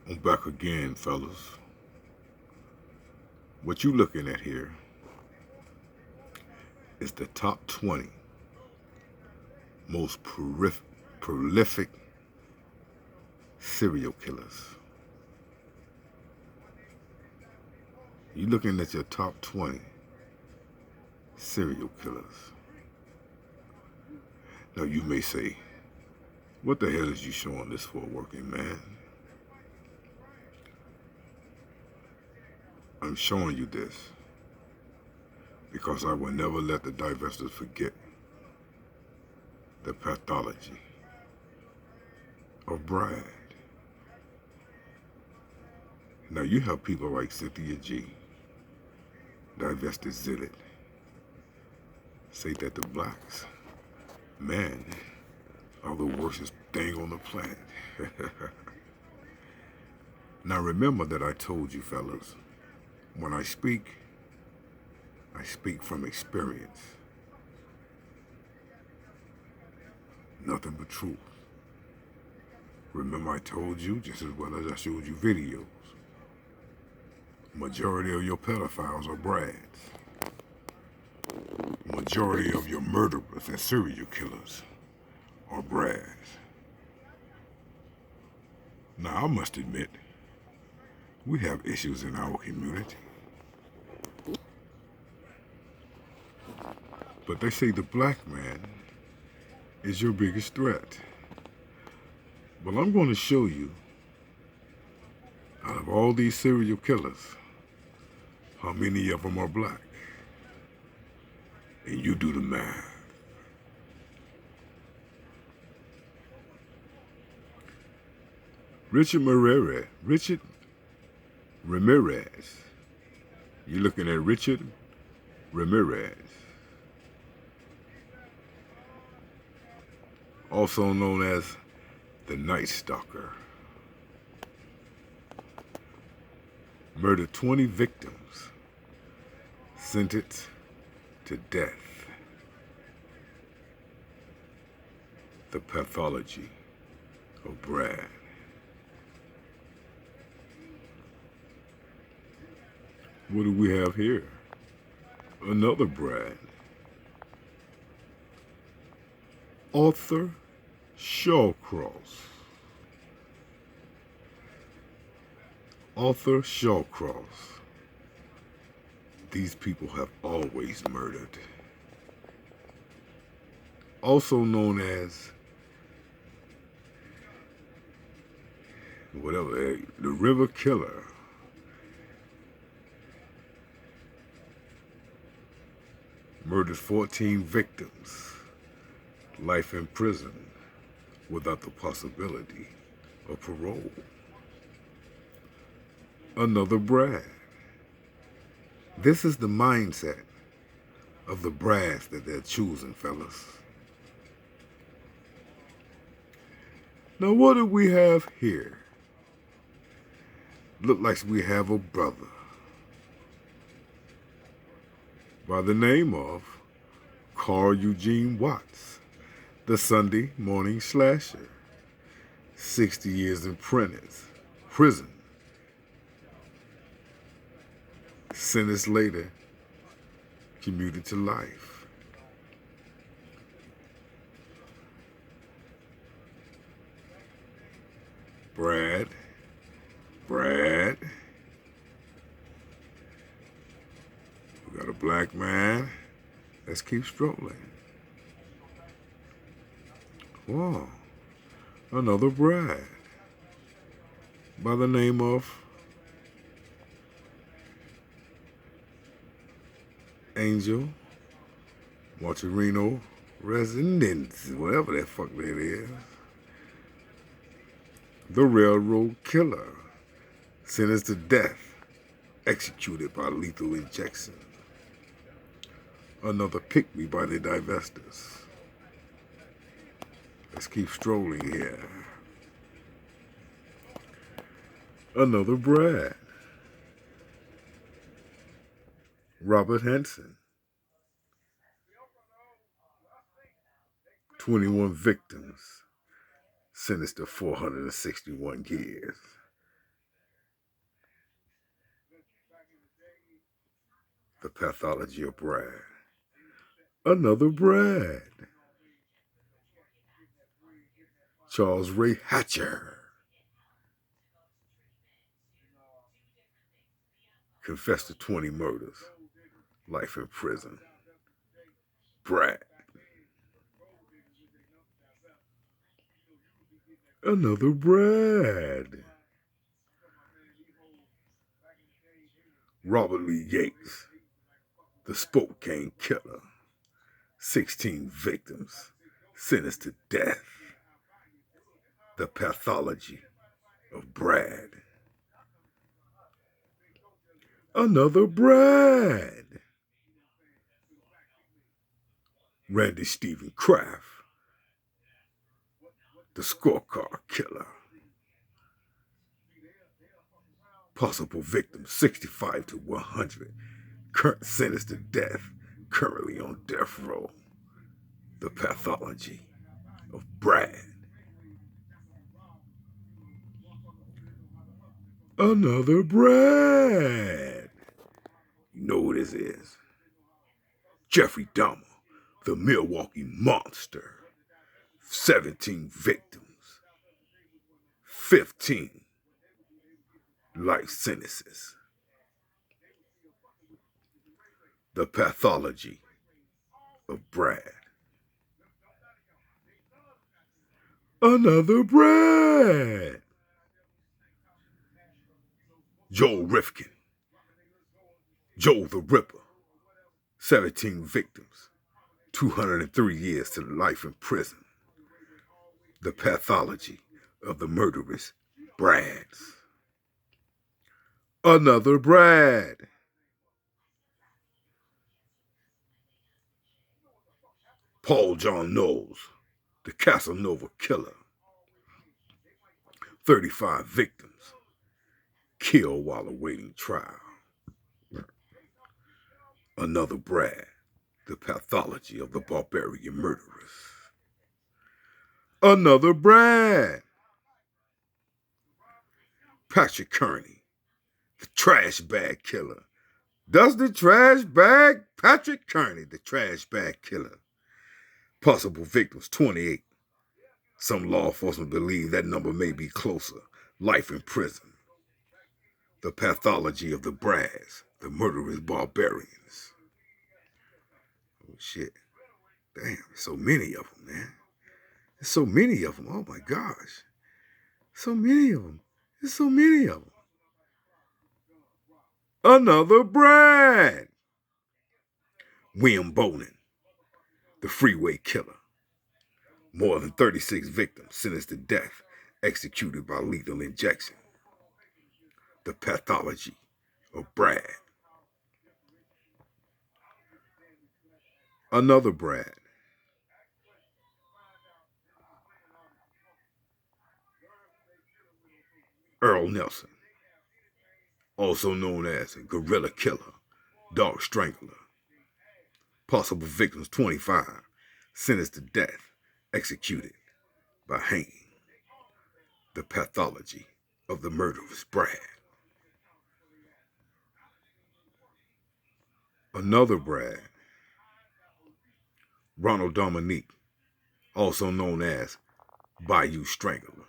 I'm back again, fellas. What you looking at here is the top 20 most prolific serial killers. You looking at your top 20 serial killers. Now you may say, what the hell is you showing this for, working man? I'm showing you this because I will never let the divestors forget the pathology of Brad. Now you have people like Cynthia G, divested zealot, say that the blacks, man, are the worstest thing on the planet. Now remember that I told you, fellas, when I speak from experience. Nothing but truth. Remember I told you, just as well as I showed you videos, majority of your pedophiles are Brads. Majority of your murderers and serial killers are Brads. Now I must admit, we have issues in our community. But they say the black man is your biggest threat. Well, I'm going to show you, out of all these serial killers, how many of them are black. And you do the math. Richard Ramirez. You're looking at Richard Ramirez, also known as the Night Stalker. Murdered 20 victims, sentenced to death. The pathology of Brad. What do we have here? Another Brad. Arthur Shawcross. Arthur Shawcross. These people have always murdered. Also known as the River Killer. Murdered 14 victims. Life in prison without the possibility of parole. Another Brad. This is the mindset of the Brads that they're choosing, fellas. Now what do we have here? Look like we have a brother by the name of Carl Eugene Watts, the Sunday morning slasher. 60 years in prison. Sentenced later, commuted to life. Brad. We got a black man. Let's keep strolling. Wow. Another Brad by the name of Angel Martorino Residence, whatever that fuck that is. The Railroad Killer, sentenced to death, executed by lethal injection. Another pick-me by the divestors. Let's keep strolling here. Another Brad. Robert Henson. 21 victims, sentenced to 461 years. The Pathology of Brad. Another Brad. Charles Ray Hatcher. Confessed to 20 murders. Life in prison. Brad. Another Brad. Robert Lee Yates. The Spokane Killer. 16 victims. Sentenced to death. The Pathology of Brad. Another Brad. Randy Stephen Kraft. The Scorecard Killer. Possible victims 65 to 100. Current sentenced to death. Currently on death row. The Pathology of Brad. Another Brad. You know who this is. Jeffery Dahmer, the Milwaukee Monster. 17 victims. 15 life sentences. The Pathology of Brad. Another Brad. Joel Rifkin. Joel the Ripper. 17 victims. 203 years to life in prison. The Pathology of the Murderous Brads. Another Brad. Paul John Knowles, the Casanova Killer. 35 victims. Killed while awaiting trial. Another Brad. The Pathology of the Barbarian Murderers. Another Brad. Patrick Kearney, the Trash Bag Killer. Does the trash bag? Patrick Kearney, the Trash Bag Killer. Possible victims 28. Some law enforcement believe that number may be closer. Life in prison. The Pathology of the Brads, the Murderous Barbarians. Oh shit. Damn, so many of them, man. There's so many of them. Oh my gosh. So many of them. There's so many of them. Another Brad. William Bonin, the Freeway Killer. More than 36 victims sentenced to death, executed by lethal injection. The Pathology of Brad. Another Brad. Earl Nelson, also known as Gorilla Killer, Dog Strangler. Possible victims 25, sentenced to death, executed by hanging. The Pathology of the Murderous Brad. Another Brad. Ronald Dominique, also known as Bayou Strangler.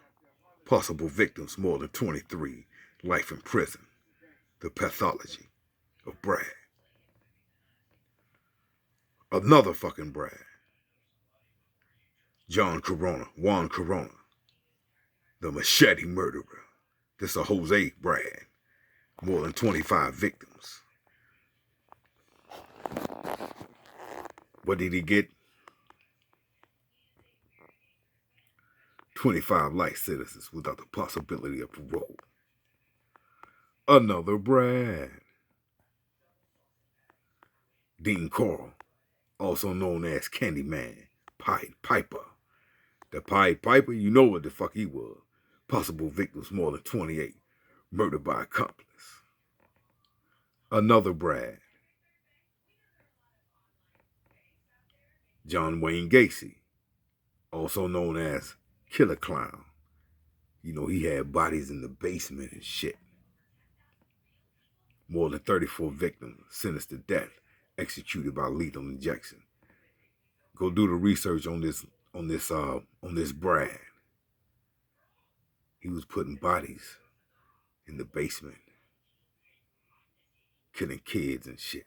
Possible victims more than 23, life in prison. The Pathology of Brad. Another fucking Brad. Juan Corona, the Machete Murderer. This is a Jose Brad. More than 25 victims. What did he get? 25 life sentences without the possibility of parole. Another Brad. Dean Corll, also known as Candyman, Pied Piper. The Pied Piper, you know what the fuck he was. Possible victims more than 28, murdered by accomplice. Another Brad. John Wayne Gacy, also known as Killer Clown. You know, he had bodies in the basement and shit. More than 34 victims sentenced to death, executed by lethal injection. Go do the research on this Brad. He was putting bodies in the basement, killing kids and shit.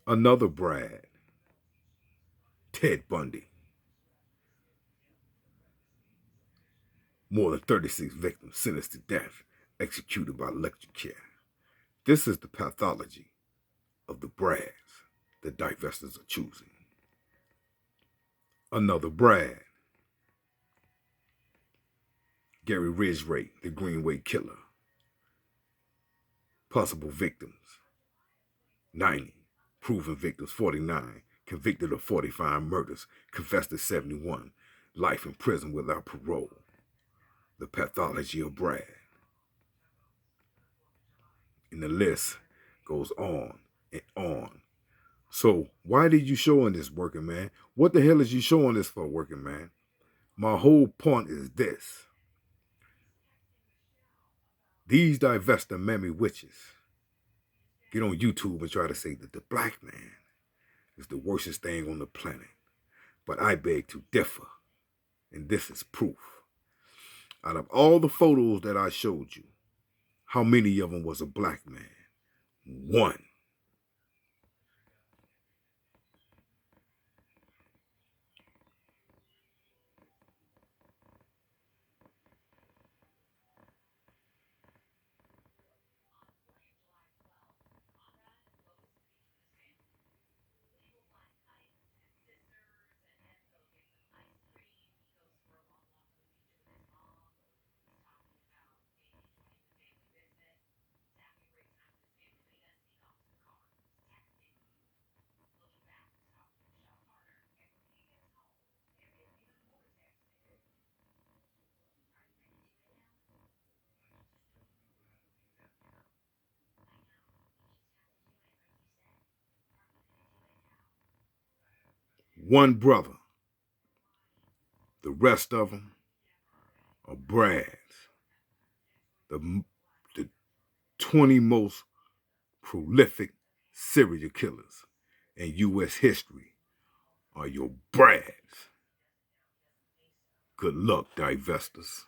Another Brad, Ted Bundy. More than 36 victims sentenced to death, executed by electric chair. This is the pathology of the Brads the divestors are choosing. Another Brad, Gary Ridgway, the Greenway Killer. Possible victims, 90. Proven victims, 49. Convicted of 45 murders, confessed to 71. Life in prison without parole. The pathology of Brad. And the list goes on and on. So why did you show on this, working man? What the hell is you showing this for, working man? My whole point is this. These divester mammy witches get on YouTube and try to say that the black man is the worstest thing on the planet. But I beg to differ, and this is proof. Out of all the photos that I showed you, how many of them was a black man? One. One brother. The rest of them are Brads. The 20 most prolific serial killers in U.S. history are your Brads. Good luck, divestors.